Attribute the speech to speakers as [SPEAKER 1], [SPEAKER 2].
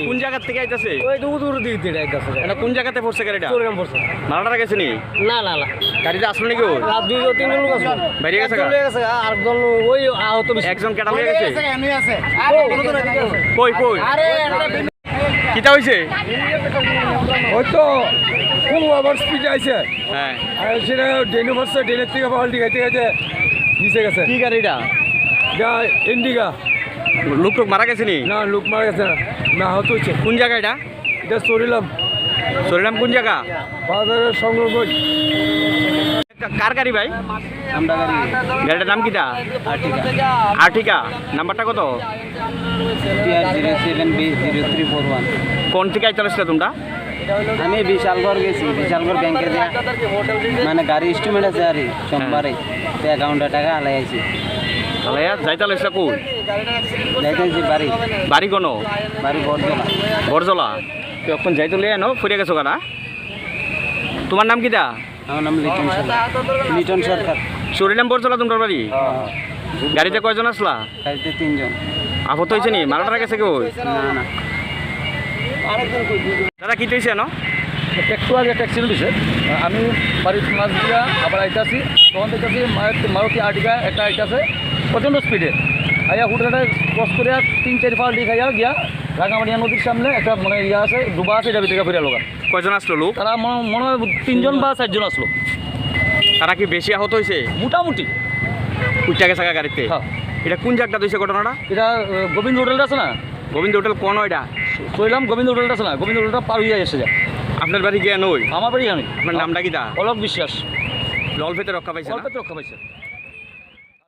[SPEAKER 1] কোন জায়গা থেকে আইতাছে? এটা কোন জায়গাতে পড়ছে গাড়িটা? মারাটা গেছে নি?
[SPEAKER 2] না না না
[SPEAKER 1] গাড়িতে আসলো নাকি ওর?
[SPEAKER 2] দুই তিন লোক আছে
[SPEAKER 1] বেরিয়ে গেছে গা?
[SPEAKER 2] আরেকজন ওই আহত বেশি
[SPEAKER 1] একজন কেটা লয়ে গেছে? কই কই কিটা হইছে?
[SPEAKER 3] ওই তো খুব ওভার স্পিডে আইছে
[SPEAKER 1] হ্যাঁ
[SPEAKER 3] আর সেটা ডেনে বসছে, ডেনের থেকে পাল্টি খাইতে খাইতে নিচে গেছে।
[SPEAKER 1] কি গাড়িটা?
[SPEAKER 3] এটা ইন্ডিকা।
[SPEAKER 1] লোক টোক মারা গেছে নি?
[SPEAKER 3] না, লোক মারা গেছে না, না আহত হচ্ছে।
[SPEAKER 1] কোন জায়গা এটা?
[SPEAKER 3] এটা চড়িলাম
[SPEAKER 1] সরিলাম কোন জায়গা?
[SPEAKER 3] বাজারের সংগ্রহ।
[SPEAKER 1] কার গাড়ি ভাই?
[SPEAKER 2] আমরা গাড়ি
[SPEAKER 1] গাড়িটার নাম কিটা? আর্টিকা। নাম্বারটা কত?
[SPEAKER 2] TR07B0341।
[SPEAKER 1] কোন থেকে আইতে আসলে তোমরা?
[SPEAKER 2] আমি বিশালগড় গেছি, বিশালগড় ব্যাংকে দেয়া মানে গাড়ি ইনস্ট্রুমেন্ট আছে আর সোমবারে তো অ্যাকাউন্টে টাকা আলাই আছি।
[SPEAKER 1] তাহলে যাইতে আসলে কোন?
[SPEAKER 2] যাইতেছি বাড়ি,
[SPEAKER 1] বাড়ি কোনো?
[SPEAKER 2] বাড়ি বর্ধনা।
[SPEAKER 1] বরজলা। তখন যাইতে লিয়ে আনো ফিরে গেছো কারা? তোমার নাম কিটা?
[SPEAKER 2] আমার নাম লিটন সরকার। লিটন সরকার।
[SPEAKER 1] সরিলাম বরজলা তোমার বাড়ি? গাড়িতে কয়জন আসলা?
[SPEAKER 2] গাড়িতে 3 জন।
[SPEAKER 1] আহত হয়েছে নি? মারাটা গেছে কেউ?
[SPEAKER 2] না না
[SPEAKER 1] দাদা কি হয়েছে না?
[SPEAKER 3] একটু আগে একটা অ্যাক্সিডেন্ট হয়েছে। আমি বাড়ির মাছ দিয়া আবার আইতাছি, তখন দেখতেছি মারুতি আর্টিকা একটা আইতাছে প্রচণ্ড স্পিডে আইয়া হুটাটা ক্রস করে 3-4 পাল্টি খাইয়া গিয়া রাঙামাটিয়া নদীর সামনে একটা মানে ইয়া আছে, ডুবা আছে, এটা ভিতরে ফিরে লোক।
[SPEAKER 1] কয়জন আসলো লোক?
[SPEAKER 3] তারা মনে হয় 3 জন বা 4 জন আসলো।
[SPEAKER 1] তারা কি বেশি আহত হয়েছে?
[SPEAKER 3] মোটামুটি
[SPEAKER 1] উঠা গেছে গাড়িতে?
[SPEAKER 3] হ্যাঁ।
[SPEAKER 1] এটা কোন জায়গাটা হয়েছে ঘটনাটা?
[SPEAKER 3] এটা গোবিন্দ হোটেলটা আছে না,
[SPEAKER 1] গোবিন্দ হোটেল কোন এটা?
[SPEAKER 3] চললাম গোবিন্দ হোটেলটা আছে না, গোবিন্দ হোটেলটা পার হইয়া এসে যায়।
[SPEAKER 1] আপনার বাড়ি গিয়ে নই?
[SPEAKER 3] আমার বাড়ি আমি।
[SPEAKER 1] আপনার নামটা কি? দা
[SPEAKER 3] অলোক বিশ্বাস।
[SPEAKER 1] অল্পেতে রক্ষা পাইছে না?
[SPEAKER 3] অল্পতে রক্ষা পাইছে।